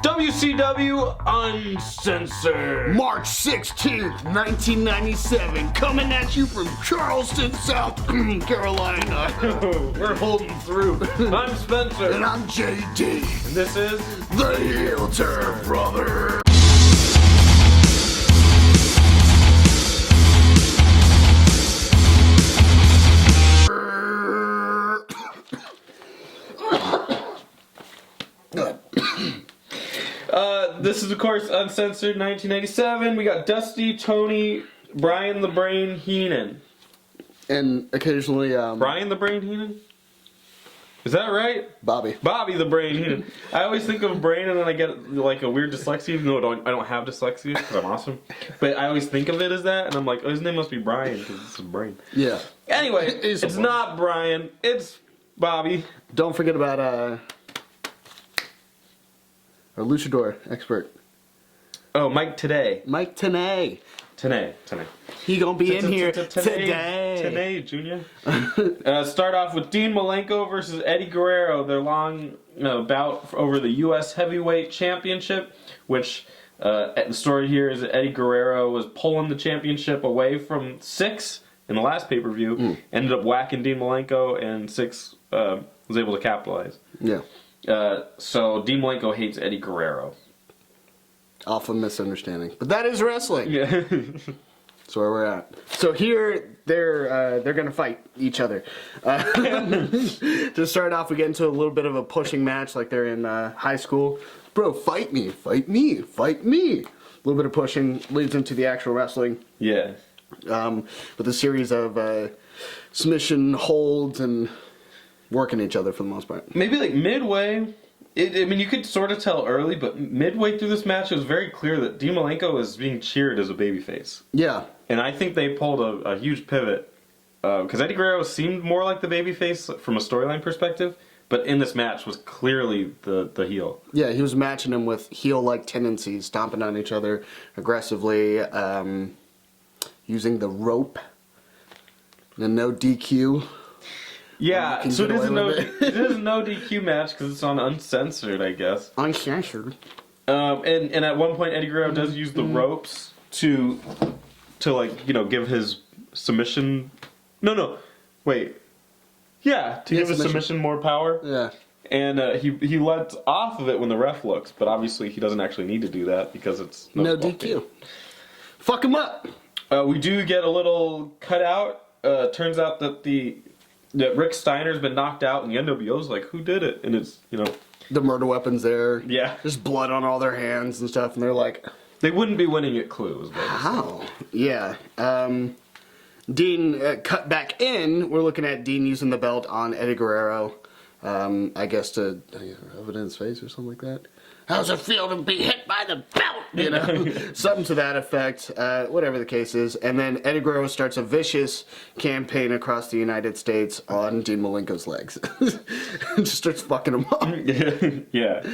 WCW Uncensored. March 16th, 1997, coming at you from Charleston, South Carolina. We're holding through. I'm Spencer. And I'm JD. And this is The Heel Turn Brother. This is, of course, Uncensored 1987. We got Dusty, Tony, Brian the Brain Heenan. And occasionally, Brian the Brain Heenan? Is that right? Bobby. Bobby the Brain Heenan. I always think of brain and then I get like a weird dyslexia, even though I don't have dyslexia because I'm awesome. But I always think of it as that, and I'm like, oh, his name must be Brian because it's a brain. Yeah. Anyway, it's not Brian, it's Bobby. Don't forget about our luchador expert. Oh, Mike Today. Mike Tenay. Today. He gonna be in here today. Today, Junior. Start off with Dean Malenko versus Eddie Guerrero. Their long bout over the U.S. Heavyweight Championship, which the story here is that Eddie Guerrero was pulling the championship away from Six in the last pay-per-view. Ended up whacking Dean Malenko, and Six was able to capitalize. Yeah. So Dean Malenko hates Eddie Guerrero. Off a misunderstanding, but that is wrestling. Yeah. That's where we're at. So here they're gonna fight each other. To start off, we get into a little bit of a pushing match, like they're in high school. Bro, fight me, fight me, fight me. A little bit of pushing leads into the actual wrestling. Yeah. With a series of submission holds and working each other for the most part. Maybe like midway. I mean, you could sort of tell early, but midway through this match, it was very clear that Dean Malenko was being cheered as a babyface. Yeah. And I think they pulled a huge pivot. Because Eddie Guerrero seemed more like the babyface from a storyline perspective, but in this match was clearly the heel. Yeah, he was matching him with heel-like tendencies, stomping on each other aggressively, using the rope, the no DQ. Yeah, so it is a no DQ match because it's on Uncensored, I guess. Uncensored. And at one point Eddie Guerrero does use the ropes to like, give his submission. Wait. Yeah, to give his submission more power. Yeah. And he lets off of it when the ref looks, but obviously he doesn't actually need to do that because it's no DQ. Fuck him up. We do get a little cutout. Turns out that Rick Steiner's been knocked out, and the NWO's like, who did it? And it's, the murder weapon's there. Yeah. There's blood on all their hands and stuff, and they're like... They wouldn't be winning at Clue. How? Yeah. Dean cut back in. We're looking at Dean using the belt on Eddie Guerrero. I guess to rub it in his face or something like that. How's it feel to be hit by the belt? Something to that effect. Whatever the case is. And then Eddie Guerrero starts a vicious campaign across the United States on Dean Malenko's legs. Just starts fucking him up. Yeah.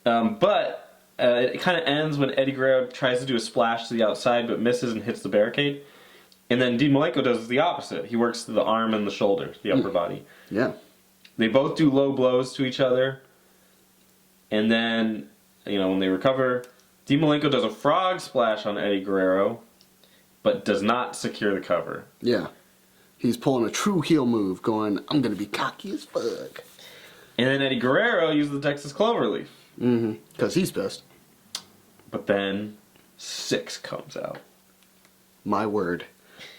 But it kind of ends when Eddie Guerrero tries to do a splash to the outside but misses and hits the barricade. And then Dean Malenko does the opposite. He works to the arm and the shoulder, the upper body. Yeah. They both do low blows to each other. And then, when they recover, Dean Malenko does a frog splash on Eddie Guerrero, but does not secure the cover. Yeah. He's pulling a true heel move, going, I'm going to be cocky as fuck. And then Eddie Guerrero used the Texas Cloverleaf. Mm-hmm. Because he's pissed. But then Six comes out. My word.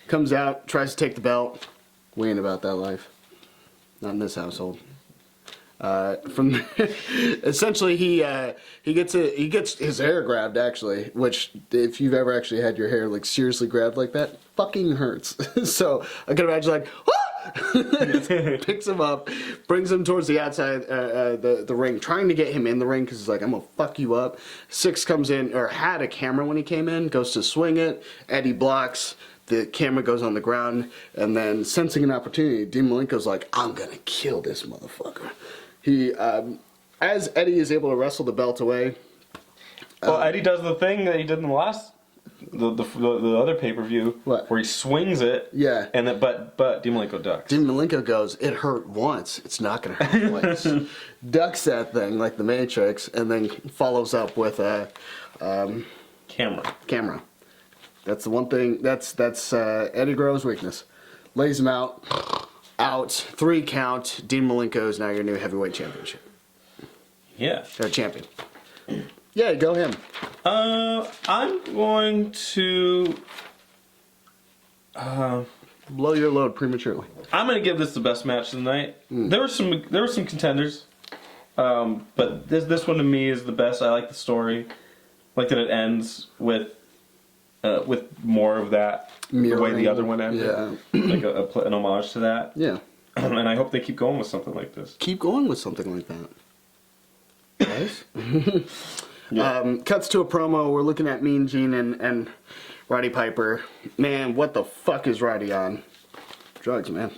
Comes out, tries to take the belt. We ain't about that life. Not in this household. From essentially he gets his hair grabbed, actually, which if you've ever actually had your hair like seriously grabbed like that, fucking hurts. So I can imagine like picks him up, brings him towards the outside the ring, trying to get him in the ring because he's like, I'm gonna fuck you up. Six comes in, or had a camera when he came in, goes to swing it. Eddie blocks. The camera goes on the ground, and then sensing an opportunity, Dean Malenko's like, I'm gonna kill this motherfucker. He, as Eddie is able to wrestle the belt away. Well, Eddie does the thing that he did in the last the other pay-per-view What? where he swings it. Yeah. And then but Dean Malenko ducks. Dean Malenko goes, it hurt once, it's not going to hurt twice. Ducks that thing like the Matrix, and then follows up with a camera. That's the one thing, that's Eddie Guerrero's weakness. Lays him out, 3 count, Dean Malenko is now your new heavyweight championship. Yeah. Or champion. Yeah, go him. I'm going to blow your load prematurely. I'm going to give this the best match of the night. There were some contenders. But this one to me is the best. I like the story. I like that it ends with more of that. The way the other one ended. Yeah. Like an homage to that. Yeah. And I hope they keep going with something like this. Keep going with something like that. Guys? Yeah. Cuts to a promo. We're looking at Mean Gene and Roddy Piper. Man, what the fuck is Roddy on? Drugs, man.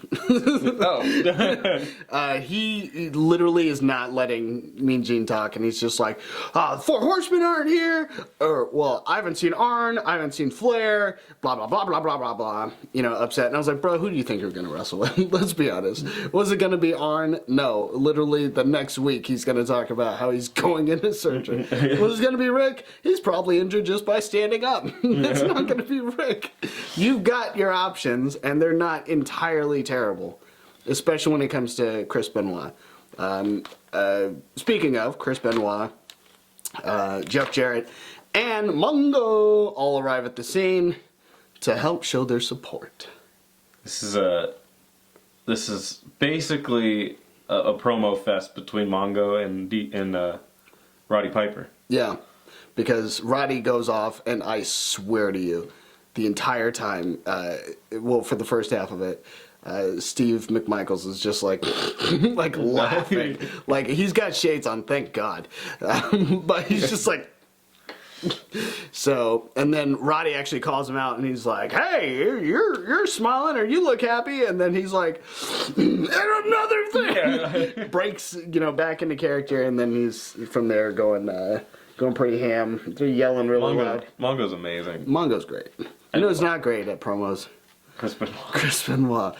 He literally is not letting Mean Gene talk, and he's just like, the 4 Horsemen aren't here, or, well, I haven't seen Arn, I haven't seen Flair, blah, blah, blah, blah, blah, blah, blah, upset. And I was like, bro, who do you think you're going to wrestle with? Let's be honest. Was it going to be Arn? No. Literally, the next week, he's going to talk about how he's going into surgery. Was it going to be Rick? He's probably injured just by standing up. That's not going to be Rick. You've got your options, and they're not entirely terrible, especially when it comes to Chris Benoit. Speaking of Chris Benoit, Jeff Jarrett and Mongo all arrive at the scene to help show their support. This is basically a promo fest between Mongo and Roddy Piper. Yeah, because Roddy goes off, and I swear to you, the entire time, for the first half of it, Steve McMichaels is just like laughing. Like, he's got shades on, thank God. But he's just like... So, and then Roddy actually calls him out, and he's like, hey, you're smiling, or you look happy. And then he's like, and another thing! Yeah. Breaks, back into character, and then he's, from there, going pretty ham. They're yelling really loud. Mongo's amazing. Mongo's great. It's not great at promos. Chris Benoit.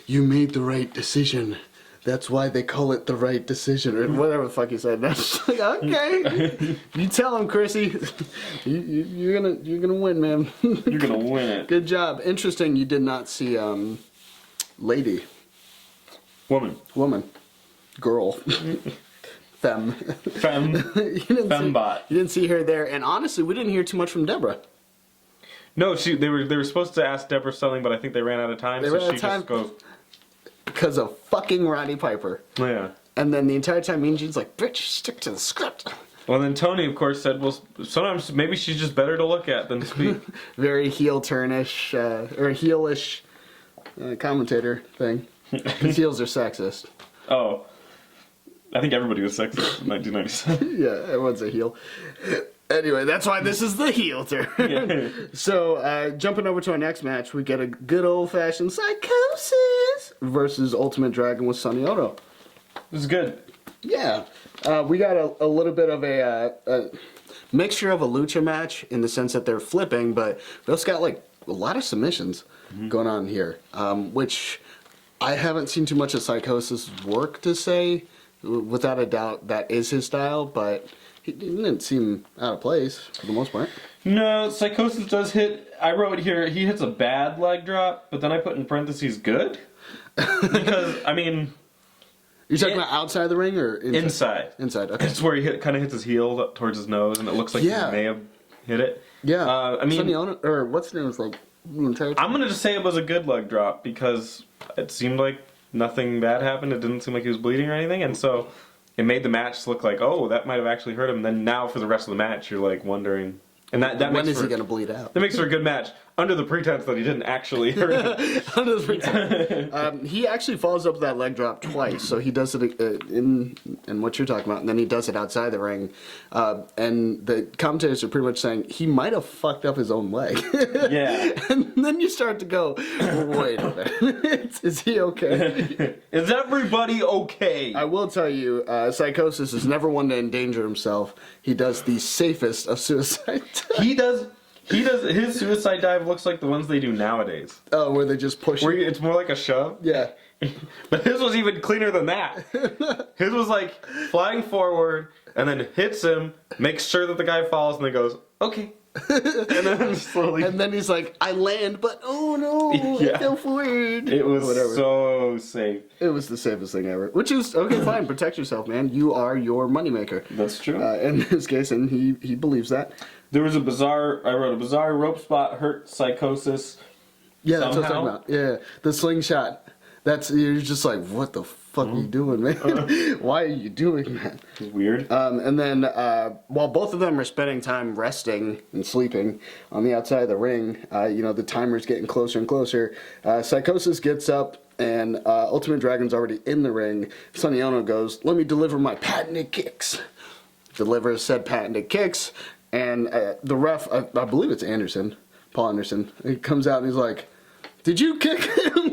You made the right decision. That's why they call it the right decision, or whatever the fuck he said. That's like, okay. You tell him, Chrissy. You're gonna win, man. You're gonna win it. Good job. Interesting. You did not see lady, woman, girl, femme. Fembot. You didn't see her there, and honestly, we didn't hear too much from Deborah. No, they were supposed to ask Deborah something, but I think they ran out of time. Just goes because of fucking Roddy Piper. Yeah. And then the entire time, Mean Gene's like, "Bitch, stick to the script." Well, then Tony, of course, said, "Well, sometimes maybe she's just better to look at than to speak." Very heel turnish or heelish commentator thing. Because heels are sexist. Oh, I think everybody was sexist in 1997. Yeah, everyone's a heel. Anyway, that's why this is the heel turn. Yeah. So, jumping over to our next match, we get a good old-fashioned Psychosis versus Ultimate Dragon with Sonny Ono. This is good. Yeah. We got a little bit of a mixture of a lucha match in the sense that they're flipping, but we also got, like, a lot of submissions going on here, which I haven't seen too much of Psychosis work to say. Without a doubt, that is his style, but... He didn't seem out of place for the most part. No, Psychosis does hit. I wrote here he hits a bad leg drop, but then I put in parentheses good because I mean, you're talking about outside the ring or inside? Inside. Okay. It's where he kind of hits his heel up towards his nose, and it looks like he may have hit it. Yeah. I mean, Sonny Ono, or what's his name was like the entire time. I'm gonna just say it was a good leg drop because it seemed like nothing bad happened. It didn't seem like he was bleeding or anything, and so. It made the match look like, oh, that might have actually hurt him. And then now for the rest of the match, you're like wondering, and that when makes is he going to bleed out? That makes for a good match under the pretense that he didn't actually hurt him. Under the pretense. He actually follows up that leg drop twice. So he does it in what you're talking about, and then he does it outside the ring. And the commentators are pretty much saying he might have fucked up his own leg. Yeah. And then you start to go, wait a minute, is he okay? Is everybody okay? I will tell you, Psychosis is never one to endanger himself. He does the safest of suicide. He does his suicide dive looks like the ones they do nowadays. Oh, where they just push Where it? it's more like a shove. Yeah. But his was even cleaner than that. His was like flying forward and then hits him, makes sure that the guy falls, and then goes, okay. And then slowly. And then he's like, I land, but oh no, Yeah. I fell forward. It was Whatever. so safe. It was the safest thing ever. Which is, okay, fine, protect yourself, man. You are your moneymaker. That's true. In this case, and he believes that. There was I wrote a bizarre rope spot hurt Psychosis. Yeah, that's what Somehow. I'm talking about. Yeah, the slingshot. You're just like, what the fuck are you doing, man? Why are you doing that? Weird. And then while both of them are spending time resting and sleeping on the outside of the ring, the timer's getting closer and closer. Psychosis gets up, and Ultimate Dragon's already in the ring. Sonny Ono goes, let me deliver my patented kicks. Delivers said patented kicks, and the ref, I believe it's Anderson, Paul Anderson, he comes out and he's like, did you kick him?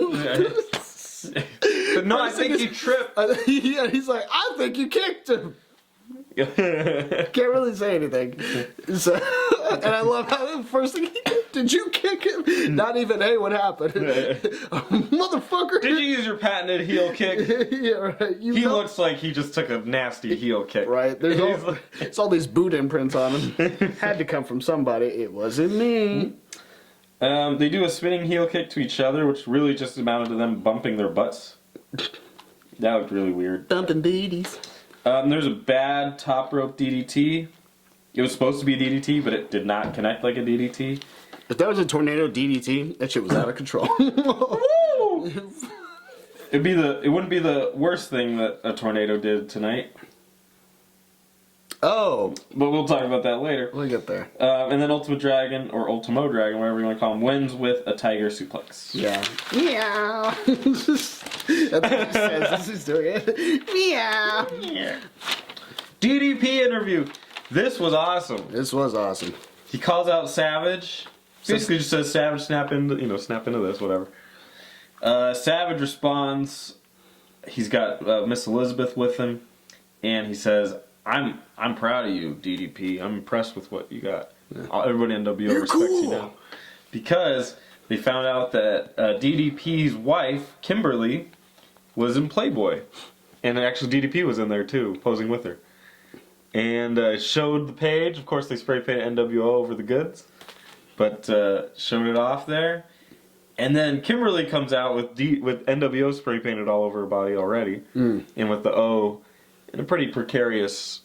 But no, I think he tripped. Yeah, he's like, I think you kicked him. Can't really say anything. So, and I love how the first thing he did you kick him? Not even, hey, what happened? Motherfucker. Did you use your patented heel kick? Yeah, right. He looks like he just took a nasty heel kick. Right. It's all these boot imprints on him. Had to come from somebody. It wasn't me. They do a spinning heel kick to each other, which really just amounted to them bumping their butts. That looked really weird. Dumping booties. There's a bad top rope DDT. It was supposed to be a DDT, but it did not connect like a DDT. If that was a tornado DDT, that shit was out of control. It wouldn't be the worst thing that a tornado did tonight. Oh, But we'll talk about that later. we'll get there. And then Ultimate Dragon, or Ultimo Dragon, whatever you want to call him, wins with a tiger suplex. Yeah. Meow. That's what he says as he's doing it. Meow. Yeah. DDP interview. This was awesome. This was awesome. He calls out Savage. Basically just says, Savage, snap into this, whatever. Savage responds. He's got Miss Elizabeth with him. And he says, I'm proud of you, DDP. I'm impressed with what you got. Yeah. Everybody in WO You're respects cool. you now. Because they found out that DDP's wife, Kimberly, was in Playboy. And actually DDP was in there too, posing with her. And showed the page. Of course, they spray painted NWO over the goods. But showed it off there. And then Kimberly comes out with NWO spray painted all over her body already. And with the O. In a pretty precarious...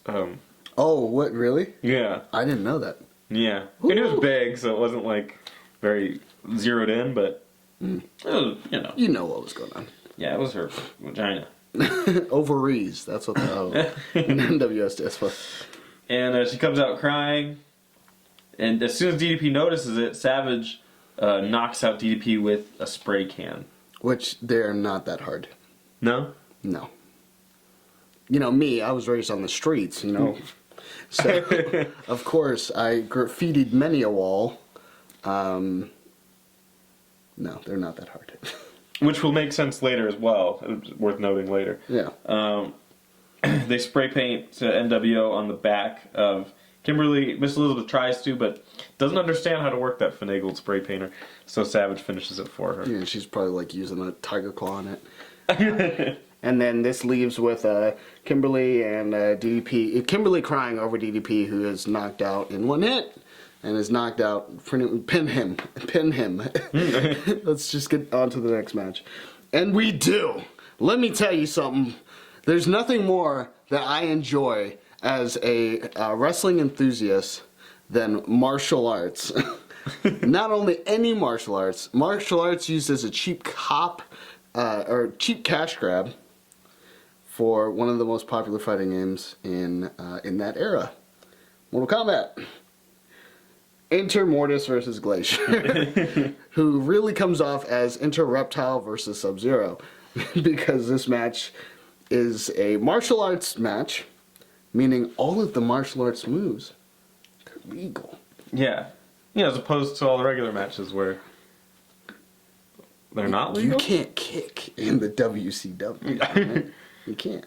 Oh, what, really? Yeah. I didn't know that. Yeah. And it was big, so it wasn't like very zeroed in, but it was, You know what was going on. Yeah, it was her vagina. Ovaries, that's what the O in NWO stands for. And she comes out crying, and as soon as DDP notices it, Savage knocks out DDP with a spray can. Which, they're not that hard. No? No. Me, I was raised on the streets, So, of course, I graffitied many a wall. No, they're not that hard. Which will make sense later as well. It's worth noting later. Yeah. They spray paint NWO on the back of Kimberly. Miss Elizabeth tries to, but doesn't understand how to work that finagled spray painter. So Savage finishes it for her. Yeah, she's probably like using a tiger claw on it. And then this leaves with Kimberly and DDP. Kimberly crying over DDP, who is knocked out in one hit. And is knocked out. Pin him. Let's just get on to the next match. And we do. Let me tell you something. There's nothing more that I enjoy as a wrestling enthusiast than martial arts. Not only any martial arts used as a cheap or cheap cash grab for one of the most popular fighting games in that era. Mortal Kombat. Enter Mortis versus Glacier, who really comes off as Enter Reptile versus Sub-Zero, because this match is a martial arts match, meaning all of the martial arts moves are legal. Yeah. As opposed to all the regular matches where they're not legal. You can't kick in the WCW. Right? You can't.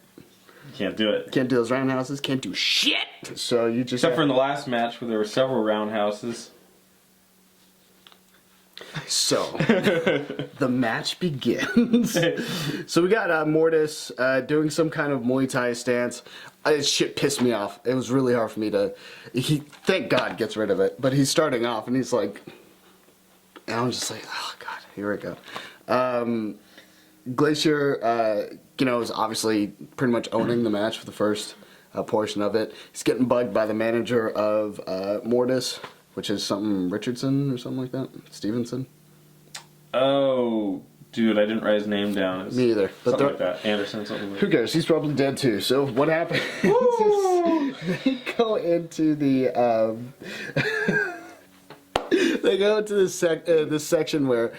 Can't do it. Can't do those roundhouses. Can't do shit. So you just Except for in the last match where there were several roundhouses. So, the match begins. So we got Mortis doing some kind of Muay Thai stance. This shit pissed me off. It was really hard for me to... thank God, gets rid of it. But he's starting off, and he's like... And I'm just like, oh, God, here we go. Glacier, is obviously pretty much owning the match for the first portion of it. He's getting bugged by the manager of Mortis, which is something Richardson or something like that. Stevenson. Oh, dude, I didn't write his name down. Me either. But something like that. Anderson, something like that. Who cares? He's probably dead too. So what happened? They go into the... They go into this section where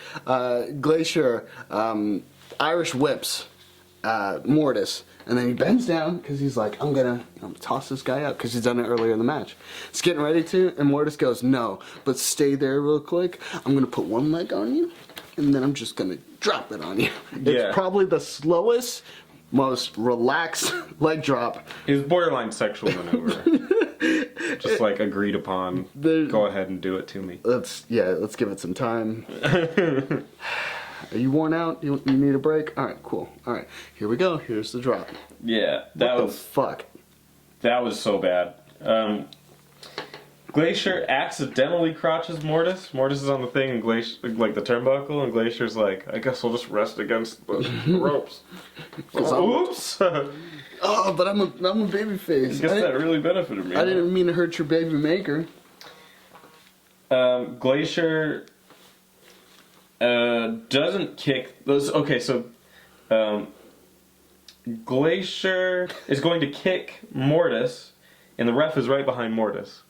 Glacier Irish whips Mortis, and then he bends down because he's like, I'm gonna toss this guy out because he's done it earlier in the match. He's getting ready to, and Mortis goes, no, but stay there real quick. I'm gonna put one leg on you, and then I'm just gonna drop it on you. It's probably the slowest, most relaxed leg drop. It was borderline sexual maneuver. Just like agreed upon. Go ahead and do it to me. Let's give it some time. Are you worn out? You need a break? Alright, cool. Alright, here we go. Here's the drop. Yeah, What the fuck? That was so bad. Glacier accidentally crotches Mortis. Mortis is on the thing, and Glacier, like the turnbuckle, and Glacier's like, I guess we'll just rest against the ropes. Oops! Oh, but I'm a baby face. I guess that really benefited me. I didn't mean to hurt your baby maker. Glacier doesn't kick those. Okay, so Glacier is going to kick Mortis, and the ref is right behind Mortis,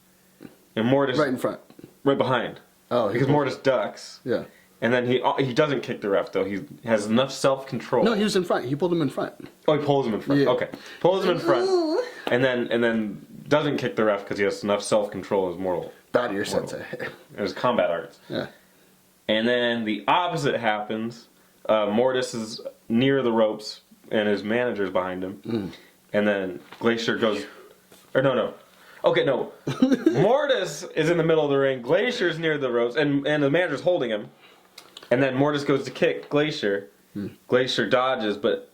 and Mortis right in front, right behind. Oh, because Mortis ducks. Yeah. And then he doesn't kick the ref though. He has enough self-control. No, he was in front. He pulled him in front. Oh, he pulls him in front. Yeah. Okay, pulls him in front, and then doesn't kick the ref because he has enough self-control as mortal. Bad your sensei. It was combat arts. Yeah. And then the opposite happens. Mortis is near the ropes, and his manager's behind him. And then Glacier goes, or no. Okay, no. Mortis is in the middle of the ring. Glacier's near the ropes, and the manager's holding him. And then Mortis goes to kick Glacier. Glacier dodges, but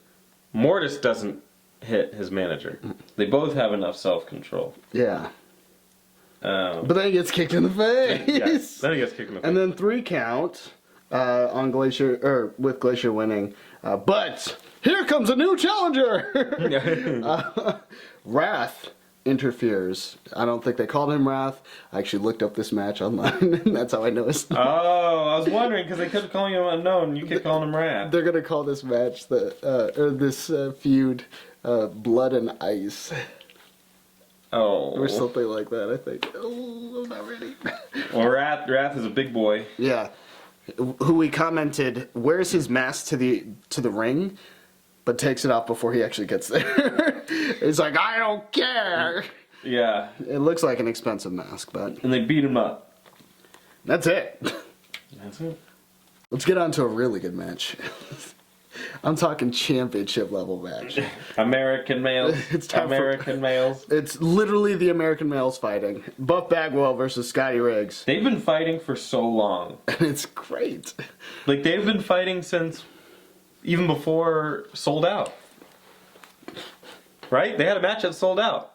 Mortis doesn't hit his manager. They both have enough self-control. Yeah. But then he gets kicked in the face. Yes, then he gets kicked in the face. And then 3 count on Glacier, or with Glacier winning. But here comes a new challenger. Wrath interferes. I don't think they called him Wrath. I actually looked up this match online, and that's how I know his name. Oh, I was wondering because they kept calling him Unknown. You kept calling him Wrath. They're gonna call this match this feud Blood and Ice. Oh. Or something like that, I think. Oh, I'm not ready. Well, Wrath is a big boy. Yeah. Who we commented, wears his mask to the ring, but takes it off before he actually gets there. He's like, I don't care. Yeah. It looks like an expensive mask, but... And they beat him up. That's it. That's it. Let's get on to a really good match. I'm talking championship level match. American males. It's time American males. It's literally the American males fighting. Buff Bagwell versus Scotty Riggs. They've been fighting for so long. And it's great. Like, they've been fighting since even before Sold Out. Right? They had a match that sold out.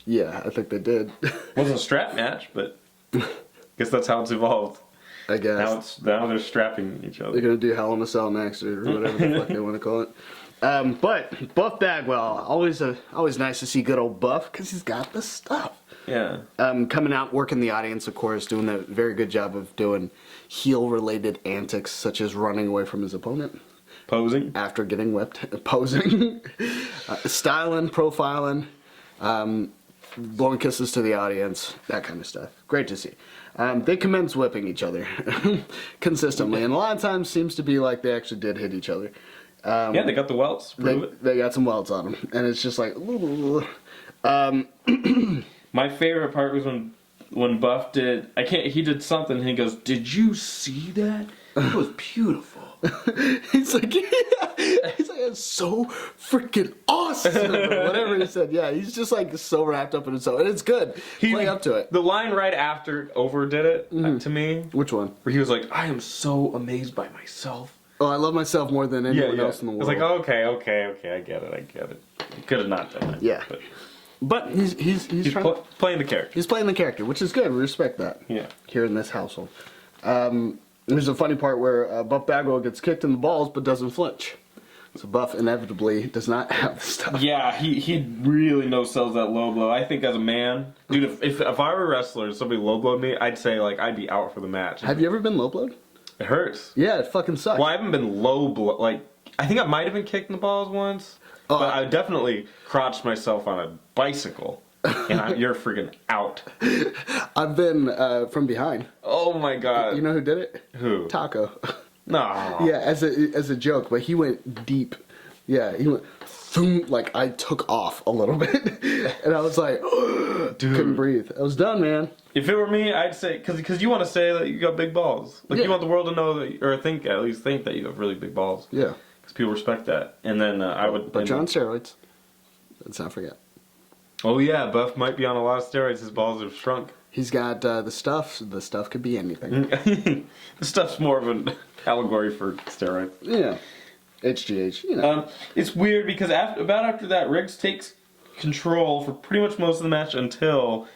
Yeah, I think they did. Wasn't a strap match, but guess that's how it's evolved. I guess. Now they're strapping each other. They're going to do Hell in a Cell next, or whatever the fuck they want to call it. But Buff Bagwell, always nice to see good old Buff, because he's got the stuff. Yeah. Coming out, working the audience, of course, doing a very good job of doing heel-related antics, such as running away from his opponent. Posing. After getting whipped. Posing. Styling, profiling, blowing kisses to the audience, that kind of stuff. Great to see. They commence whipping each other consistently, and a lot of times seems to be like they actually did hit each other. Yeah, they got the welts. They got some welts on them, and it's just like... My favorite part was when Buff did... He did something, and he goes, "Did you see that? It was beautiful." He's like, yeah. He's like, is so freaking awesome, or whatever he said. Yeah, he's just like so wrapped up in himself, and it's good. Play up to it. The line right after overdid it to me. Which one? Where he was like, I am so amazed by myself. Oh, I love myself more than anyone else in the world. It's like, okay, I get it. He could have not done that. Yeah. But he's playing the character. He's playing the character, which is good. We respect that. Yeah. Here in this household. There's a funny part where Buff Bagwell gets kicked in the balls but doesn't flinch. So Buff inevitably does not have the stuff. Yeah, he really no-sells that low blow. I think as a man, dude, if I were a wrestler and somebody low-blowed me, I'd say, like, I'd be out for the match. Have you ever been low-blowed? It hurts. Yeah, it fucking sucks. Well, I haven't been low-blow, like, I think I might have been kicked in the balls once, but I definitely crotched myself on a bicycle, and you're freaking out. I've been from behind. Oh my god. You know who did it? Who? Taco. No. Yeah, as a joke, but he went deep. Yeah, he went boom, like I took off a little bit, and I was like, dude, couldn't breathe. I was done, man. If it were me, I'd say because you want to say that you got big balls, like you want the world to know that, or at least think that you have really big balls. Yeah, because people respect that. And then I would. But you're on steroids. Let's not forget. Oh yeah, Buff might be on a lot of steroids. His balls have shrunk. He's got the stuff. The stuff could be anything. The stuff's more of an allegory for steroids. Yeah. HGH, you know. It's weird because after that, Riggs takes control for pretty much most of the match until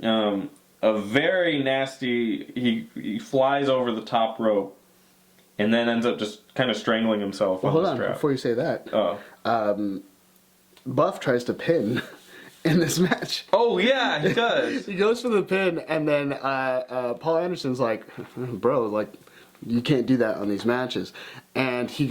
a very nasty. He flies over the top rope and then ends up just kind of strangling himself on the strap. Hold on, before you say that. Oh. Buff tries to pin in this match. Oh yeah, he does. He goes for the pin, and then Paul Anderson's like, bro, like, you can't do that on these matches. And he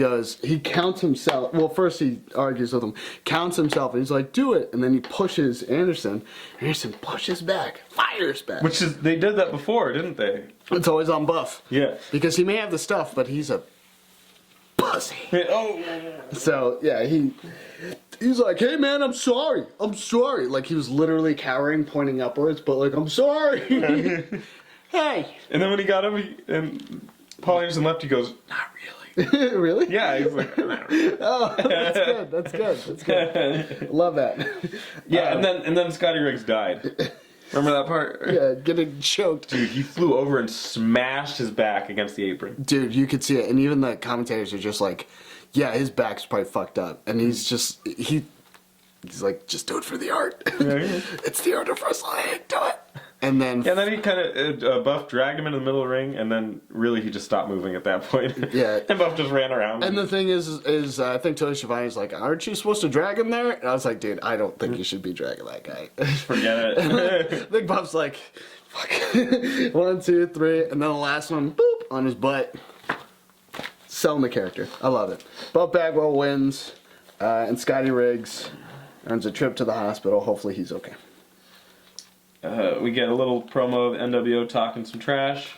counts himself. Well, first he argues with him, counts himself, and he's like, do it. And then he pushes Anderson. Anderson pushes back, fires back. They did that before, didn't they? It's always on Buff. Yeah. Because he may have the stuff, but he's a pussy. Oh. So, yeah, he's like, hey man, I'm sorry. Like, he was literally cowering, pointing upwards, but like, I'm sorry. Hey. And then when he got him, and Paul Anderson left, he goes, not really. Really? Yeah, he's like, not really. Oh, that's good. Love that. Yeah, and then Scotty Riggs died. Remember that part? Yeah, getting choked. Dude, he flew over and smashed his back against the apron. Dude, you could see it, and even the commentators are just like, yeah, his back's probably fucked up, and he's like, just do it for the art. Yeah. It's the art of wrestling. Do it. And then He kind of Buff dragged him into the middle of the ring, and then really he just stopped moving at that point. Yeah. And Buff just ran around. And the thing is I think Tony Schiavone's like, aren't you supposed to drag him there? And I was like, dude, I don't think you should be dragging that guy. Forget it. I think Buff's like, fuck. 1, 2, 3, and then the last one, boop, on his butt. Selling the character. I love it. Buff Bagwell wins, and Scotty Riggs earns a trip to the hospital. Hopefully he's okay. We get a little promo of NWO talking some trash.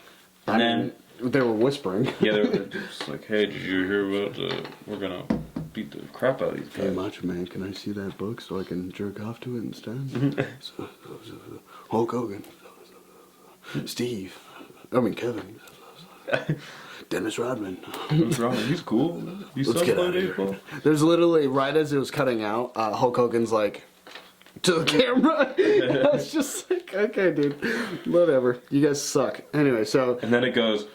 And then they were whispering. Yeah, they were just like, hey, did you hear about we're gonna beat the crap out of these guys. Hey, Macho Man, can I see that book so I can jerk off to it instead? Hulk Hogan. Steve. I mean, Kevin. Dennis Rodman. What's wrong? He's cool. Let's get out of here. Cool. There's literally, right as it was cutting out, Hulk Hogan's like, to the camera. I was just like, okay, dude. Whatever. You guys suck. Anyway, so. And then it goes.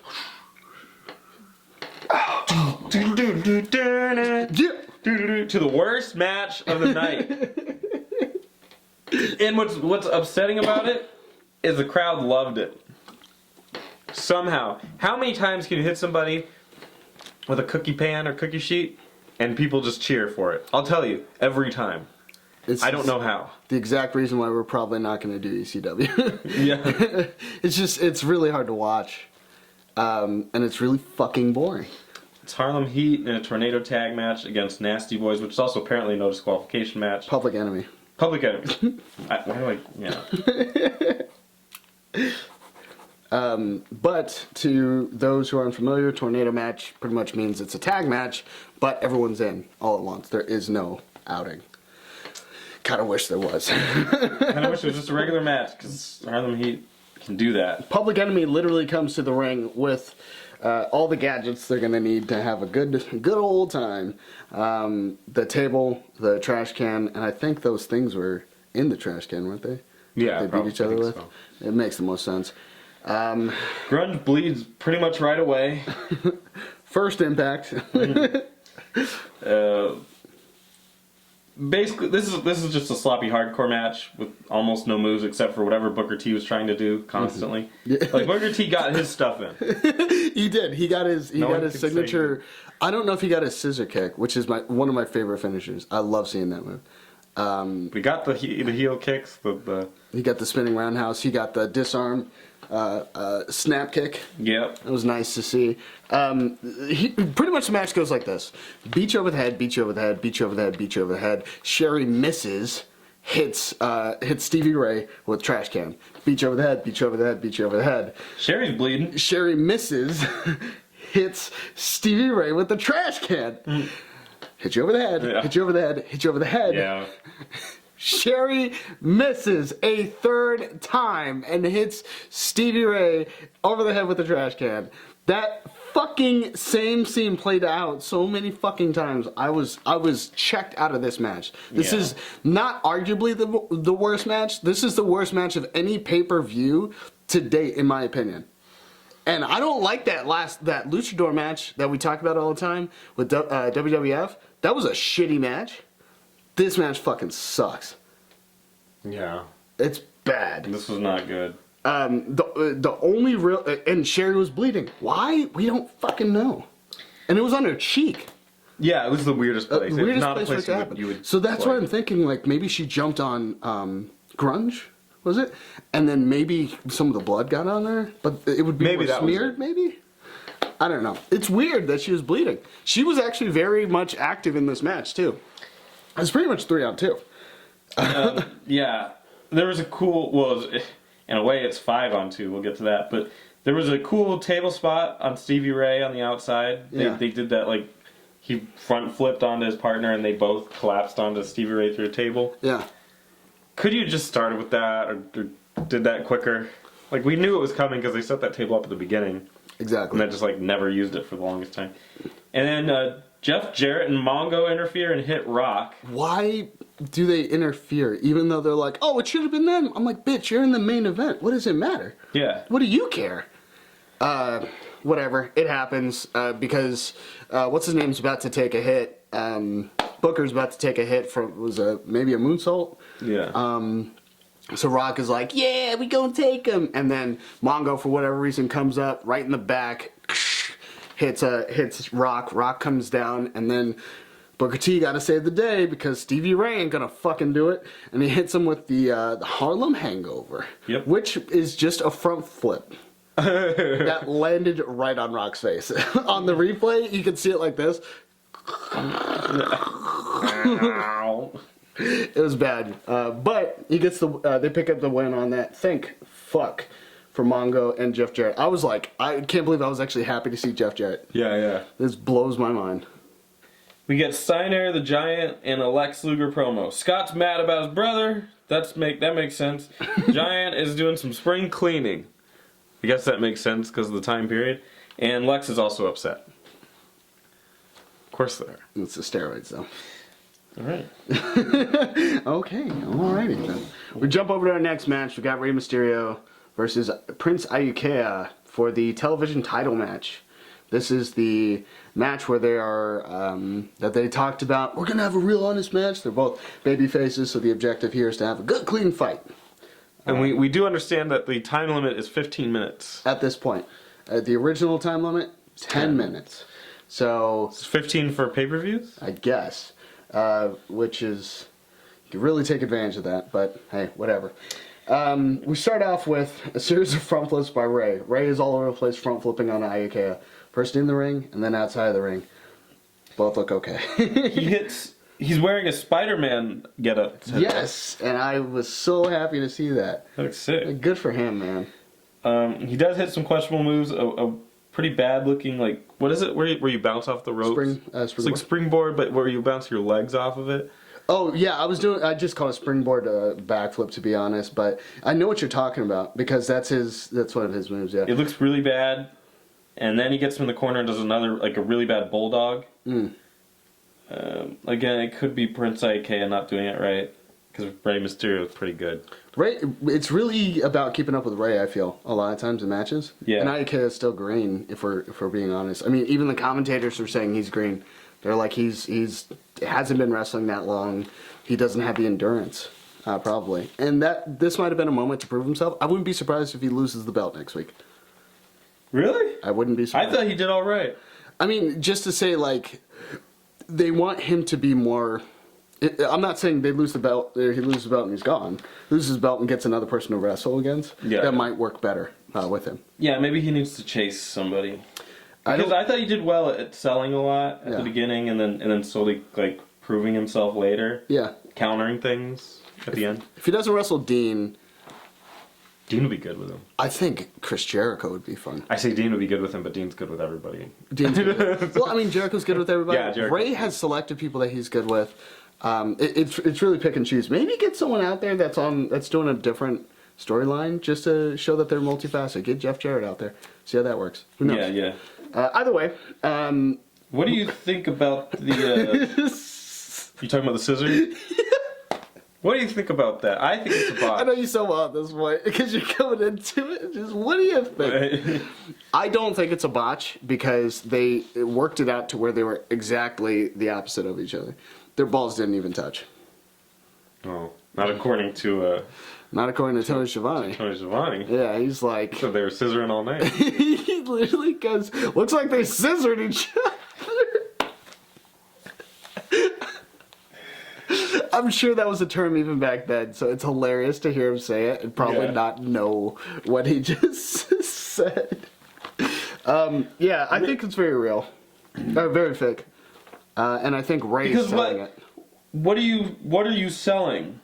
To the worst match of the night. And what's upsetting about it is the crowd loved it. Somehow. How many times can you hit somebody with a cookie pan or cookie sheet and people just cheer for it? I'll tell you, every time. I don't know how. The exact reason why we're probably not going to do ECW. Yeah. It's really hard to watch. And it's really fucking boring. It's Harlem Heat in a tornado tag match against Nasty Boys, which is also apparently no disqualification match. Public Enemy. Public Enemy. But to those who are unfamiliar, tornado match pretty much means it's a tag match, but everyone's in all at once. There is no outing. Kind of wish there was. Kind of wish it was just a regular match, because Harlem Heat can do that. Public Enemy literally comes to the ring with all the gadgets they're gonna need to have a good old time. The table, the trash can, and I think those things were in the trash can, weren't they? Yeah, They beat each other with. so. It makes the most sense. Grunge bleeds pretty much right away. First impact. Basically, this is just a sloppy hardcore match with almost no moves except for whatever Booker T was trying to do constantly. Yeah. Like Booker T got his stuff in. He did. He got his No one could signature. I don't know if he got his scissor kick, which is one of my favorite finishers. I love seeing that move. We got the heel kicks. He got the spinning roundhouse. He got the disarm snap kick. Yep. It was nice to see. Pretty much the match goes like this: beat you over the head, beat you over the head, beat you over the head, beat you over the head. Sherry misses, hits Stevie Ray with trash can. Beat you over the head, beat you over the head, beat you over the head. Sherry's bleeding. Sherry misses, hits Stevie Ray with the trash can. Hit you over the head, hit you over the head, hit you over the head. Yeah. Sherry misses a third time and hits Stevie Ray over the head with the trash can. That fucking same scene played out so many fucking times. I was checked out of this match. This is not arguably the worst match. This is the worst match of any pay-per-view to date, in my opinion. And I don't like that Luchador match that we talk about all the time with WWF. That was a shitty match. This match fucking sucks. Yeah. It's bad. This was not good. The only real and Sherry was bleeding. Why? We don't fucking know. And it was on her cheek. Yeah, it was the weirdest place. The weirdest it's not place a place for it to you happen. would So that's play. why I'm thinking like maybe she jumped on Grunge, was it? And then maybe some of the blood got on her, but it would be Maybe more that was smeared. it. Maybe. I don't know. It's weird that she was bleeding. She was actually very much active in this match too. It's pretty much 3-on-2. Yeah, there was a cool. In a way, it's 5-on-2. We'll get to that, but there was a cool table spot on Stevie Ray on the outside. They did that like he front flipped onto his partner, and they both collapsed onto Stevie Ray through a table. Yeah. Could you just started with that, or did that quicker? Like we knew it was coming because they set that table up at the beginning. Exactly. And then just like never used it for the longest time. And then Jeff Jarrett and Mongo interfere and hit Rock. Why do they interfere even though they're like, oh, it should have been them? I'm like, bitch, you're in the main event. What does it matter? Yeah. What do you care? Whatever. It happens because what's his name's about to take a hit. Booker's about to take a hit from maybe a moonsault. Yeah. So Rock is like, yeah, we gonna take him. And then Mongo, for whatever reason, comes up right in the back, hits Rock. Rock comes down, and then Booker T got to save the day because Stevie Ray ain't gonna fucking do it. And he hits him with the Harlem Hangover, which is just a front flip. That landed right on Rock's face. On the replay, you can see it like this. It was bad, but he gets they pick up the win on that. Thank fuck for Mongo and Jeff Jarrett. I was like, I can't believe I was actually happy to see Jeff Jarrett. Yeah. This blows my mind. We get Steiner, the Giant, and a Lex Luger promo. Scott's mad about his brother. That makes sense. Giant is doing some spring cleaning. I guess that makes sense because of the time period. And Lex is also upset. Of course they are. It's the steroids, though. All right. Okay, alrighty then. We jump over to our next match. We got Rey Mysterio versus Prince Iaukea for the television title match. This is the match where they are, that they talked about, we're going to have a real honest match. They're both baby faces, so the objective here is to have a good, clean fight. And we do understand that the time limit is 15 minutes. At this point. The original time limit, 10 minutes. So, It's 15 for pay-per-views? I guess, which is, you can really take advantage of that, but hey, whatever. We start off with a series of front flips by Rey. Rey is all over the place front flipping on Iaukea. First in the ring, and then outside of the ring. Both look okay. He's wearing a Spider-Man getup. Yes, and I was so happy to see that. That looks sick. Good for him, man. He does hit some questionable moves. A pretty bad looking, like, what is it? Where you bounce off the ropes? It's like springboard, but where you bounce your legs off of it. Oh yeah, I just call it springboard backflip, to be honest. But I know what you're talking about because that's one of his moves. Yeah. It looks really bad. And then he gets him in the corner and does another, like a really bad bulldog. Again, it could be Prince Ikea not doing it right. Because Rey Mysterio is pretty good. Ray, it's really about keeping up with Ray, I feel, a lot of times in matches. Yeah. And Ikea is still green, if we're being honest. I mean, even the commentators are saying he's green. They're like, he's hasn't been wrestling that long. He doesn't have the endurance, probably. And this might have been a moment to prove himself. I wouldn't be surprised if he loses the belt next week. Really? I wouldn't be surprised. I thought he did all right. I mean, just to say, like, they want him to be more... I'm not saying they lose the belt, he loses the belt and he's gone. Loses his belt and gets another person to wrestle against. Yeah. That might work better with him. Yeah, maybe he needs to chase somebody. Because I thought he did well at selling a lot at the beginning, and then slowly like proving himself later. Yeah. Countering things at the end. If he doesn't wrestle Dean... Dean would be good with him. I think Chris Jericho would be fun. I say Dean would be good with him, but Dean's good with everybody. Dean's good. Well, I mean, Jericho's good with everybody. Yeah, Jericho's Ray good. has selected people that he's good with. It's really pick and choose. Maybe get someone out there that's doing a different storyline just to show that they're multifaceted. Get Jeff Jarrett out there. See how that works. Who knows? Yeah. Either way, What do you think about the... you talking about the scissors? What do you think about that? I think it's a botch. I know you so well at this point because you're coming into it. Just what do you think? I don't think it's a botch because they worked it out to where they were exactly the opposite of each other. Their balls didn't even touch. Oh, not according to Not according to Tony Schiavone. Tony Schiavone. Yeah, he's like... So they were scissoring all night. He literally goes, looks like they scissored each other. I'm sure that was a term even back then, so it's hilarious to hear him say it and probably not know what he just said. Yeah, I think it's very real. Very fake. And I think Ray's selling it. What are you selling?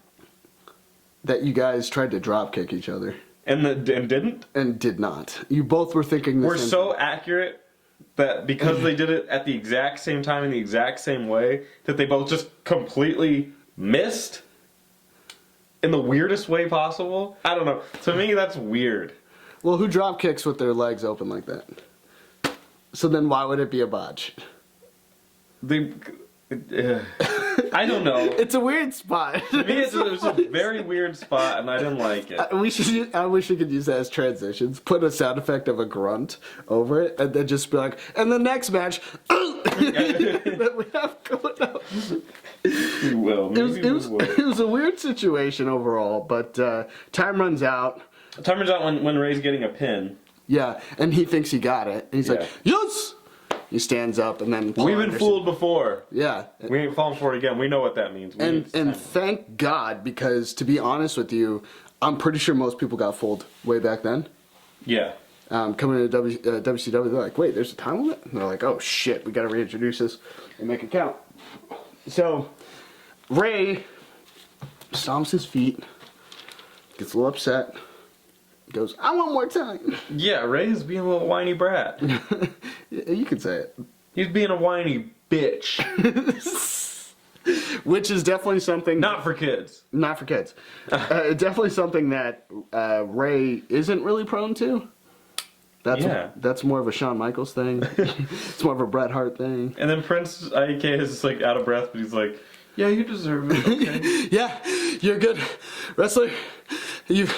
That you guys tried to drop kick each other. And didn't? And did not. You both were thinking the We're same so thing. accurate that because they did it at the exact same time in the exact same way, that they both just completely missed in the weirdest way possible. I don't know. To me, that's weird. Well, who drop kicks with their legs open like that? So then why would it be a botch? I don't know. It's a weird spot. To me, it was a very weird spot, and I didn't like it. I wish we could use that as transitions. Put a sound effect of a grunt over it, and then just be like, and the next match that we have going up. We will. Maybe we will. It was a weird situation overall, but time runs out. Time runs out when Ray's getting a pin. Yeah, and he thinks he got it. And he's like, yes! He stands up, and then... We've been fooled before. Yeah. We ain't falling for it again. We know what that means. And thank God, because to be honest with you, I'm pretty sure most people got fooled way back then. Yeah. Coming into WCW, they're like, wait, there's a time limit? And they're like, oh shit, we gotta reintroduce this and make it count. So, Ray stomps his feet, gets a little upset, goes, I want more time. Yeah, Ray is being a little whiny brat. You could say it. He's being a whiny bitch. Which is definitely something... Not for kids. Not for kids. Definitely something that Ray isn't really prone to. That's more of a Shawn Michaels thing. It's more of a Bret Hart thing. And then Prince IK is like out of breath, but he's like, yeah, you deserve it. Okay. Yeah, you're a good wrestler. You've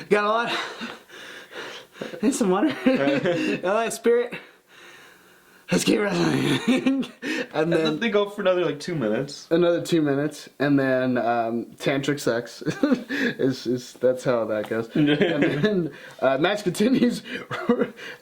got a lot. Need some water. Got a lot of spirit. Let's keep wrestling. and then they go for another 2 minutes. Another 2 minutes, and then tantric sex is that's how that goes. And then match continues,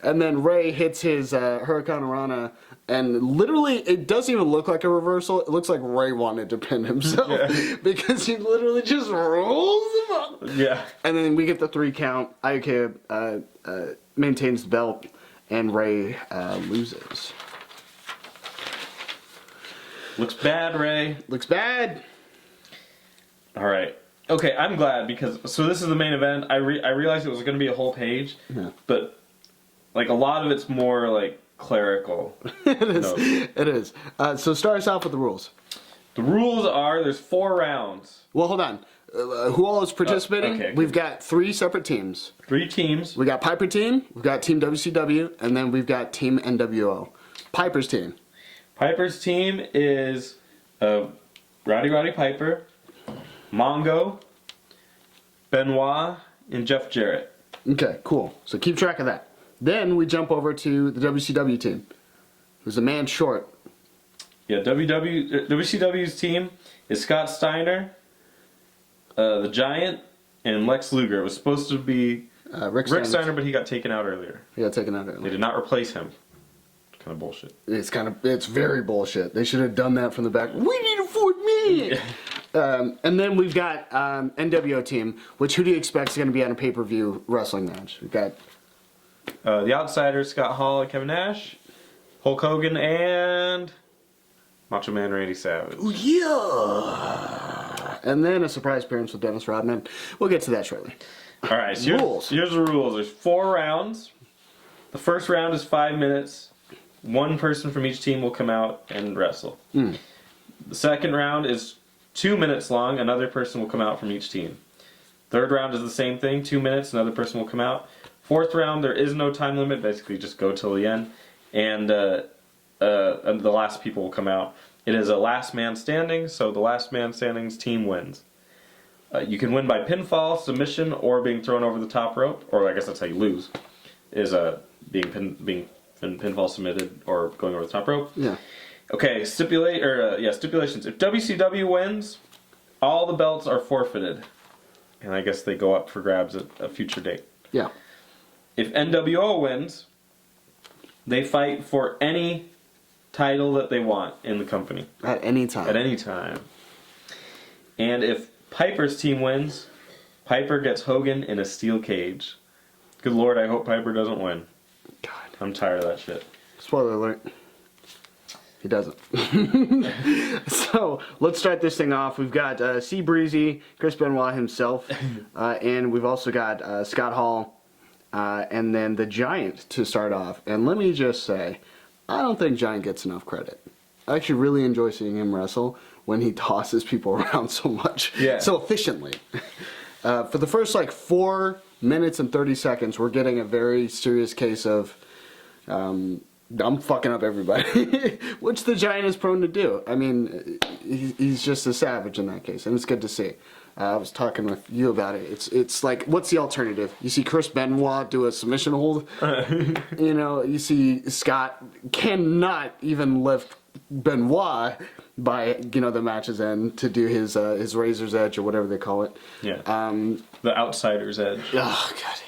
and then Ray hits his Hurricane Rana, and literally it doesn't even look like a reversal. It looks like Ray wanted to pin himself because he literally just rolls him up. Yeah. And then we get the 3 count. IOK maintains the belt. And Ray loses. Looks bad, Ray. Looks bad. All right. Okay, I'm glad because so this is the main event. I realized it was going to be a whole page, but a lot of it's more clerical. It is. It is. So start us off with the rules. The rules are there's 4 rounds. Well, hold on. who all is participating. okay. We've got 3 separate teams. 3 teams. We got Piper team, we've got Team WCW, and then we've got Team NWO. Piper's team. Piper's team is Roddy Piper, Mongo, Benoit, and Jeff Jarrett. Okay, cool. So keep track of that. Then we jump over to the WCW team, who's a man short. Yeah, WCW's team is Scott Steiner, the Giant, and Lex Luger. It was supposed to be Rick Steiner, but he got taken out earlier. He got taken out They earlier. did not replace him. Kind of bullshit. It's very bullshit. They should have done that from the back. We need a 4th man! And then we've got NWO team, which who do you expect is going to be on a pay-per-view wrestling match? We've got The Outsiders, Scott Hall and Kevin Nash, Hulk Hogan, and Macho Man Randy Savage. yeah, and then a surprise appearance with Dennis Rodman. We'll get to that shortly. All right, so Rules. here's the rules. There's 4 rounds. The first round is 5 minutes. 1 person from each team will come out and wrestle. The second round is 2 minutes long. Another person will come out from each team. Third round is the same thing. 2 minutes. Another person will come out. Fourth round, there is no time limit. Basically, just go till the end. And the last people will come out. It is a last man standing, so the last man standing's team wins. You can win by pinfall, submission, or being thrown over the top rope. Or I guess that's how you lose. Is being pinfall submitted or going over the top rope. Yeah. Okay, stipulations. If WCW wins, all the belts are forfeited. And I guess they go up for grabs at a future date. Yeah. If NWO wins, they fight for any title that they want in the company. At any time. At any time. And if Piper's team wins, Piper gets Hogan in a steel cage. Good Lord, I hope Piper doesn't win. God. I'm tired of that shit. Spoiler alert. He doesn't. So let's start this thing off. We've got C Breezy, Chris Benoit himself, and we've also got Scott Hall, and then the Giant to start off. And let me just say, I don't think Giant gets enough credit. I actually really enjoy seeing him wrestle when he tosses people around so much, so efficiently. For the first 4 minutes and 30 seconds, we're getting a very serious case of I'm fucking up everybody, which the Giant is prone to do. I mean, he's just a savage in that case, and it's good to see. I was talking with you about it. It's like, what's the alternative? You see Chris Benoit do a submission hold. You see Scott cannot even lift Benoit by the match's end to do his razor's edge or whatever they call it. Yeah. The outsider's edge. Oh god.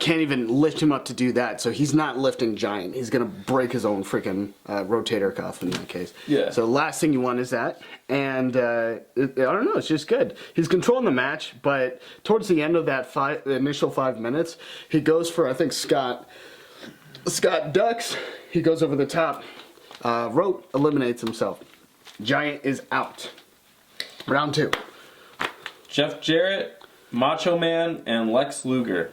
Can't even lift him up to do that, so he's not lifting Giant. He's gonna break his own freaking rotator cuff in that case. Yeah. So last thing you want is that, and I don't know, it's just good. He's controlling the match, but towards the end of that initial 5 minutes, he goes for, I think Scott ducks. He goes over the top rope, eliminates himself. Giant is out. Round 2. Jeff Jarrett, Macho Man, and Lex Luger.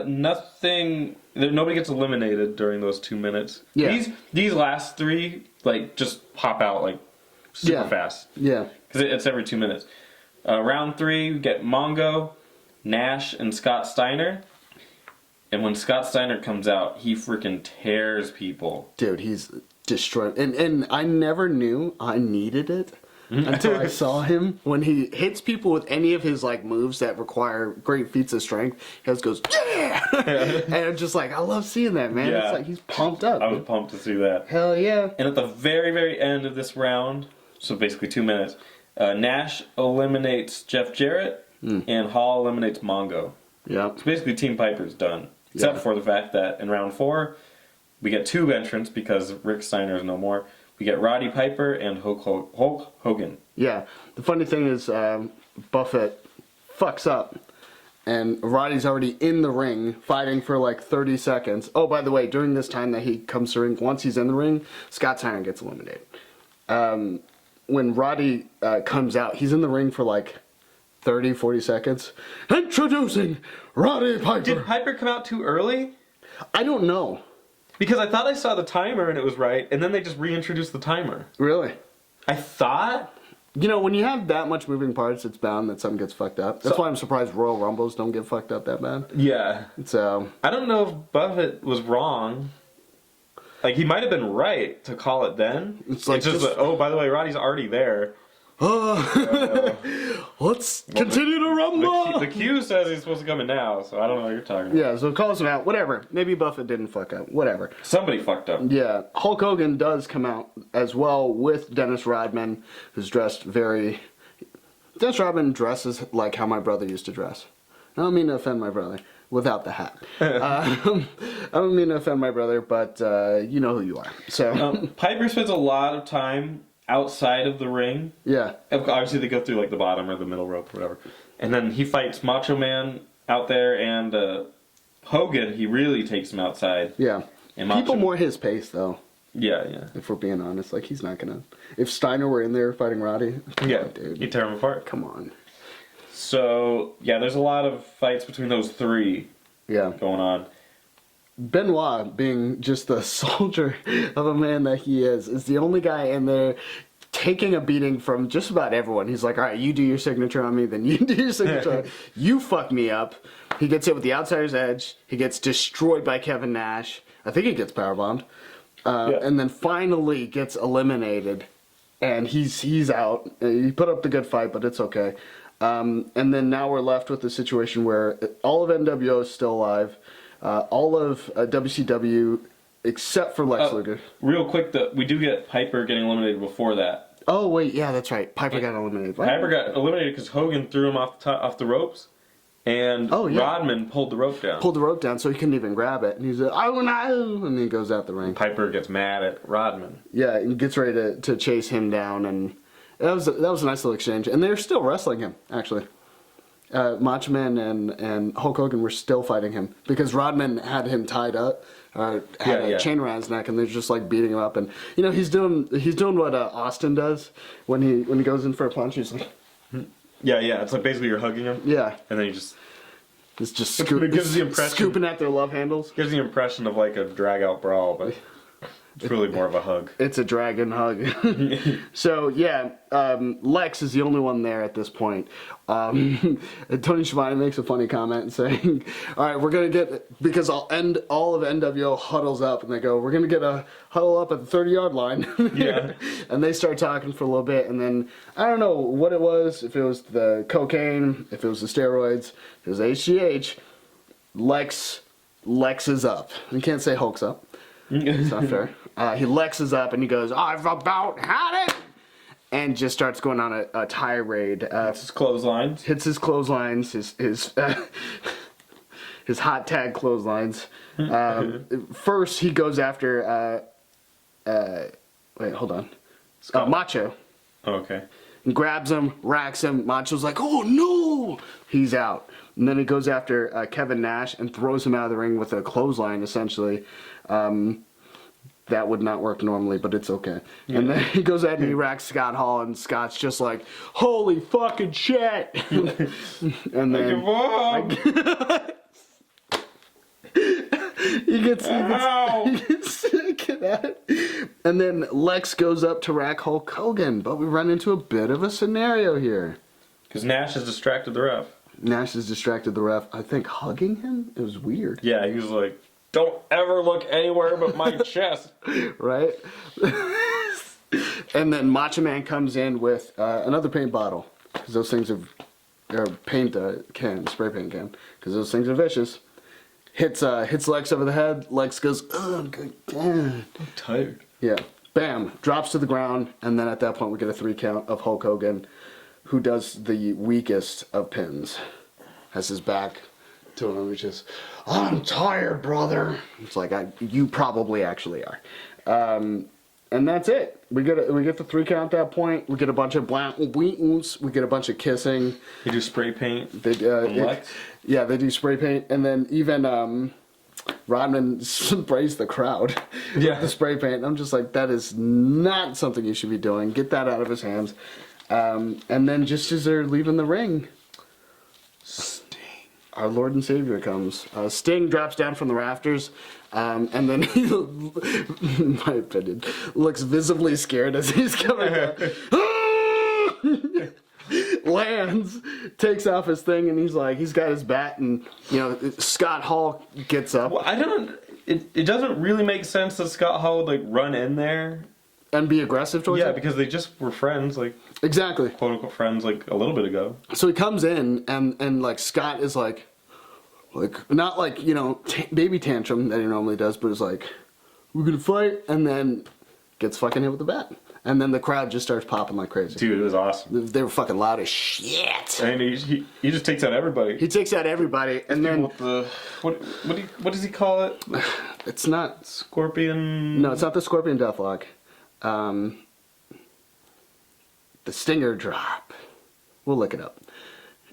Nothing. Nobody gets eliminated during those 2 minutes. Yeah. These last 3 just pop out super fast. Yeah. Because it's every 2 minutes. Round 3, we get Mongo, Nash, and Scott Steiner. And when Scott Steiner comes out, he freaking tears people. Dude, he's destroyed. And I never knew I needed it until I saw him. When he hits people with any of his moves that require great feats of strength, he just goes, yeah! And I'm just I love seeing that, man. Yeah. It's he's pumped up. I was pumped to see that. Hell yeah. And at the very, very end of this round, so basically 2 minutes, Nash eliminates Jeff Jarrett, and Hall eliminates Mongo. Yeah. So basically Team Piper's done. Except for the fact that in round 4, we get 2 entrants because Rick Steiner is no more. We get Roddy Piper and Hulk Hogan. Yeah. The funny thing is, Buffett fucks up, and Roddy's already in the ring fighting for 30 seconds. Oh, by the way, during this time that he comes to the ring, once he's in the ring, Scott Steiner gets eliminated. When Roddy comes out, he's in the ring for 30, 40 seconds. Introducing Roddy Piper. Did Piper come out too early? I don't know. Because I thought I saw the timer and it was right, and then they just reintroduced the timer. Really? I thought. You know, when you have that much moving parts, it's bound that something gets fucked up. That's why I'm surprised Royal Rumbles don't get fucked up that bad. Yeah. So I don't know if Buffett was wrong. Like, he might have been right to call it then. It's like just like, oh, by the way, Roddy's already there. let's continue to rumble. The Q says he's supposed to come in now, so I don't know what you're talking about. Yeah, so it calls him out. Whatever. Maybe Buffett didn't fuck up. Whatever. Somebody fucked up. Yeah, Hulk Hogan does come out as well with Dennis Rodman, who's dressed very... Dennis Rodman dresses like how my brother used to dress. I don't mean to offend my brother, without the hat. I don't mean to offend my brother, but you know who you are. So Piper spends a lot of time outside of the ring. yeah, Obviously, they go through like the bottom or the middle rope or whatever. And then he fights Macho Man out there, and Hogan, he really takes him outside. yeah. And Macho People more his pace, though. Yeah, yeah. If we're being honest, like he's not gonna. If Steiner were in there fighting Roddy, Yeah, dude, he'd tear him apart. come on. So, yeah, there's a lot of fights between those three Yeah, going on. Benoit, being just the soldier of a man that he is the only guy in there taking a beating from just about everyone. He's like, all right, you do your signature on me, then you do your signature. You fuck me up. He gets hit with the outsider's edge. He gets destroyed by Kevin Nash. I think he gets powerbombed. And then finally gets eliminated. And he's out. He put up the good fight, but it's okay. And then now we're left with the situation where all of NWO is still alive. All of WCW, except for Lex Luger. Real quick, we do get Piper getting eliminated before that. Oh, wait, yeah, that's right. Piper got eliminated. Right? Piper got eliminated because Hogan threw him off the ropes, and Rodman pulled the rope down. Pulled the rope down so he couldn't even grab it. And he's like, oh, no! And he goes out the ring. Piper gets mad at Rodman. Yeah, and gets ready to chase him down. And that was a nice little exchange. And they're still wrestling him, actually. Macho Man and Hulk Hogan were still fighting him because Rodman had him tied up, had a chain around his neck, and they're just like beating him up. And you know he's doing what Austin does when he goes in for a punch. He's like, yeah, it's like basically you're hugging him. Yeah, and then you just it gives the impression scooping at their love handles. Gives the impression of like a drag out brawl, but it's really more of a hug. It's a dragon hug. So yeah, Lex is the only one there at this point. Tony Schiavone makes a funny comment saying, all right, we're going to get, because all of NWO huddles up and they go, we're going to get a huddle up at the 30-yard line. Yeah. And they start talking for a little bit, and then I don't know what it was, if it was the cocaine, if it was the steroids, if it was HGH. Lex is up. You can't say Hulk's up. It's not fair. He Lexes up and he goes, I've about had it! And just starts going on a tirade. Hits his clotheslines. Hits his clotheslines, his hot tag clotheslines. First, he goes after, wait, hold on. Macho. Oh, okay. And grabs him, racks him. Macho's like, oh no! He's out. And then he goes after Kevin Nash and throws him out of the ring with a clothesline, essentially. That would not work normally, but it's okay. Yeah. And then he goes out and he racks Scott Hall, and Scott's just like, holy fucking shit! And then he gets sick of that. And then Lex goes up to rack Hulk Hogan, but we run into a bit of a scenario here. Because Nash has distracted the ref. Nash has distracted the ref, I think, hugging him? It was weird. Yeah, he was like, don't ever look anywhere but my chest. Right? And then Macho Man comes in with another paint bottle. Because those things are paint can, spray paint can. Because those things are vicious. Hits Lex over the head. Lex goes, oh, God. I'm tired. Yeah. Bam. Drops to the ground. And then at that point we get a 3 count of Hulk Hogan, who does the weakest of pins. Has his back to him, which is, I'm tired, brother. It's like, you probably actually are. And that's it. We get the 3 count at that point. We get a bunch of we get a bunch of kissing. They do spray paint. They do spray paint, and then even Rodman sprays the crowd with the spray paint. I'm just like, that is not something you should be doing. Get that out of his hands. And then just as they're leaving the ring, Sting, our Lord and Savior, comes. Sting drops down from the rafters. And then he, in my opinion, looks visibly scared as he's coming down. Lands, takes off his thing, and he's got his bat, and Scott Hall gets up. Well, it doesn't really make sense that Scott Hall would like run in there And be aggressive towards Yeah, him? because they just were friends, like Exactly. quote unquote friends, like a little bit ago. So he comes in, and like Scott is like not like baby tantrum that he normally does, but it's like, we're gonna fight, and then gets fucking hit with the bat, and then the crowd just starts popping like crazy. Dude, it was awesome. They were fucking loud as shit. And he just takes out everybody. He takes out everybody, and then With the what does he call it? it's not. Scorpion. No, it's not the Scorpion Deathlock. The Stinger Drop. We'll look it up.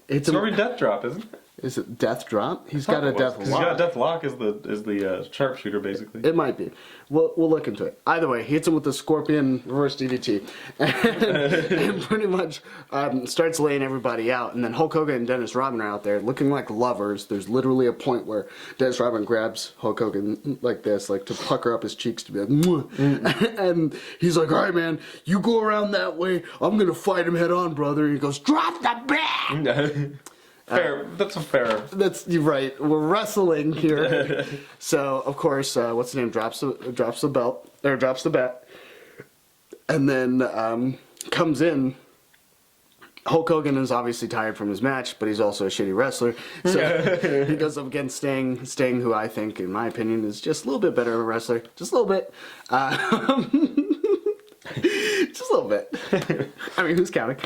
It's Scorpion Death Drop, isn't it? Is it Death Drop? He's got a Death Lock. He's got a Death Lock as the sharpshooter, basically. It might be. We'll look into it. Either way, he hits him with the Scorpion reverse DDT, and pretty much starts laying everybody out. And then Hulk Hogan and Dennis Rodman are out there looking like lovers. There's literally a point where Dennis Rodman grabs Hulk Hogan like this, like to pucker up his cheeks to be like, mwah. And he's like, all right, man, you go around that way. I'm going to fight him head on, brother. And he goes, drop the bat! Fair. That's a fair. You're right. We're wrestling here. So of course, what's the name drops the belt or drops the bat, and then comes in. Hulk Hogan is obviously tired from his match, but he's also a shitty wrestler. So he goes up against Sting. Sting, who I think, in my opinion, is just a little bit better of a wrestler, just a little bit. Just a little bit. I mean, who's counting?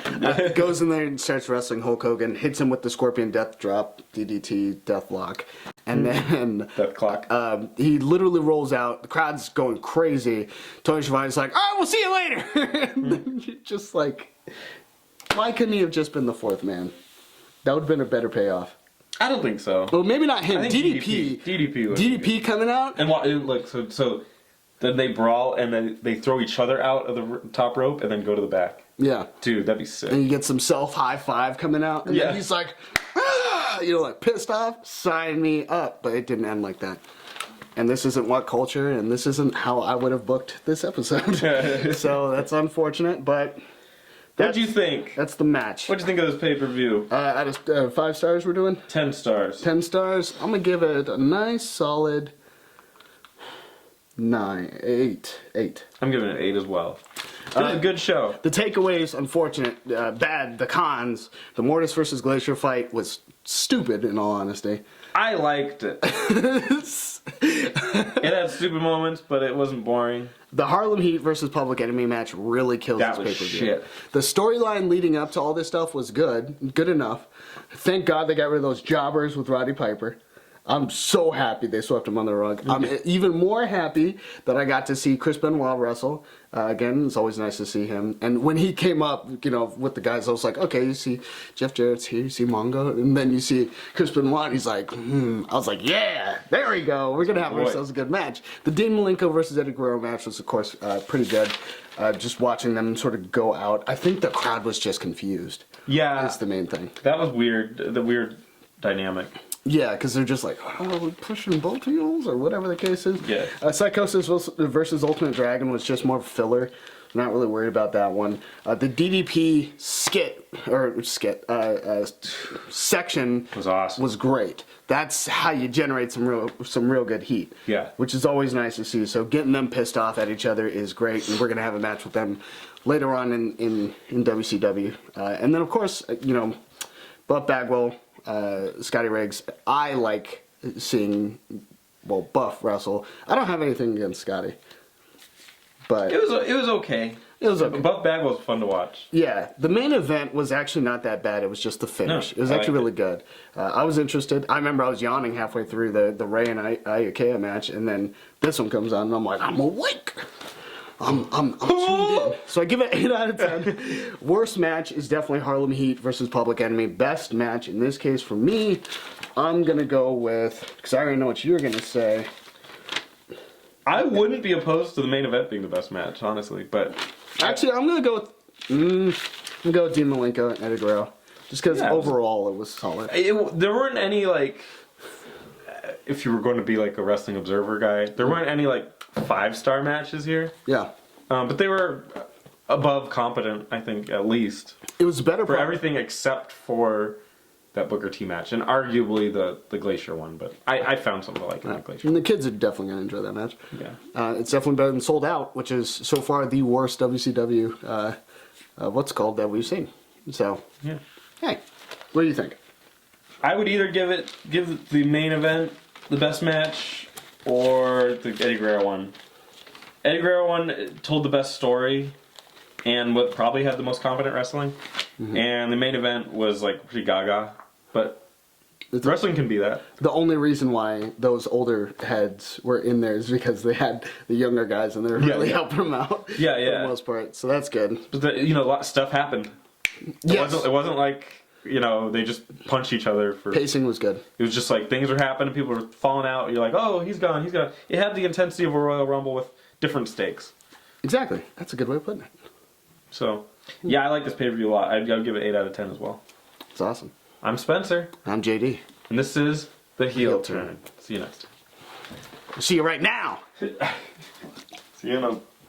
Goes in there and starts wrestling Hulk Hogan, hits him with the Scorpion Death Drop, DDT, Death Lock, and then Death Clock. he literally rolls out. The crowd's going crazy. Tony Schiavone's like, "All right, we'll see you later." And then you're just like, why couldn't he have just been the fourth man? That would have been a better payoff. I don't think so. Well, maybe not him. I think DDP coming out. And look, so then they brawl and then they throw each other out of the top rope and then go to the back. Yeah. Dude, that'd be sick. And he gets some high five coming out. And then he's like, ah! Like pissed off. Sign me up. But it didn't end like that. And this isn't What Culture, and this isn't how I would have booked this episode. So that's unfortunate, but what'd you think? That's the match. What'd you think of this pay-per-view? Out of 5 stars we're doing? 10 stars. 10 stars. I'm going to give it a nice solid 8. I'm giving it 8 as well. It was a good show. The takeaways, unfortunate, bad. The cons, the Mortis versus Glacier fight was stupid, in all honesty. I liked it. It had stupid moments, but it wasn't boring. The Harlem Heat versus Public Enemy match really kills this That was pay-per-view. shit. The storyline leading up to all this stuff was good enough. Thank God they got rid of those jobbers with Roddy Piper. I'm so happy they swept him on the rug. I'm even more happy that I got to see Chris Benoit wrestle. Again, it's always nice to see him. And when he came up, with the guys, I was like, okay, you see Jeff Jarrett's here, you see Mongo, and then you see Chris Benoit, and he's like, I was like, yeah, there we go. We're going to have ourselves a good match. The Dean Malenko versus Eddie Guerrero match was, of course, pretty good. Just watching them sort of go out. I think the crowd was just confused. Yeah. That's the main thing. That was weird. The weird dynamic. Yeah, because they're just like, oh, we're pushing both heels, or whatever the case is. Yeah. Psychosis versus Ultimate Dragon was just more filler. Not really worried about that one. The DDP section Was awesome. Was great. That's how you generate some real good heat. Yeah. Which is always nice to see. So getting them pissed off at each other is great, and we're gonna have a match with them later on in WCW. And then of course, Buff Bagwell. Scotty Riggs. I like seeing Buff wrestle. I don't have anything against Scotty, but It was okay. It was okay. Buff Bagwell was fun to watch. Yeah, the main event was actually not that bad. It was just the finish. No, It was I actually liked really good. I was interested. I remember I was yawning halfway through the Ray and Iakea match, and then this one comes on, and I'm like, I'm awake. I'm tuned in. So I give it 8 out of 10. Worst match is definitely Harlem Heat versus Public Enemy. Best match in this case for me, I'm gonna go with, because I already know what you're gonna say. I wouldn't be opposed to the main event being the best match, honestly, but Actually, I'm gonna go with Dean Malenko and Eddie Guerrero, just because overall it was solid. there weren't any if you were going to be like a wrestling observer guy, there weren't any like 5-star matches here. Yeah. But they were above competent, I think, at least. It was better for everything except for that Booker T match, and arguably the Glacier one, but I found something to like in that Glacier. And the kids are definitely going to enjoy that match. Yeah. It's definitely better than Sold Out, which is so far the worst WCW, what's called that we've seen. So, Yeah. hey, what do you think? I would either give the main event the best match, or the Eddie Guerrero one. Eddie Guerrero one told the best story, and what probably had the most competent wrestling. Mm-hmm. And the main event was like pretty gaga, but wrestling can be that. The only reason why those older heads were in there is because they had the younger guys and they were really helping them out. Yeah, for the most part. So that's good. But a lot of stuff happened. It wasn't like they just punched each other for. Pacing was good. It was just like things were happening, people were falling out. You're like, oh, he's gone, he's gone. It had the intensity of a Royal Rumble with different stakes. Exactly. That's a good way of putting it. So, yeah, I like this pay-per-view a lot. I'd give it 8 out of 10 as well. It's awesome. I'm Spencer. I'm JD. And this is The Heel Turn. See you next time. See you right now! See you in a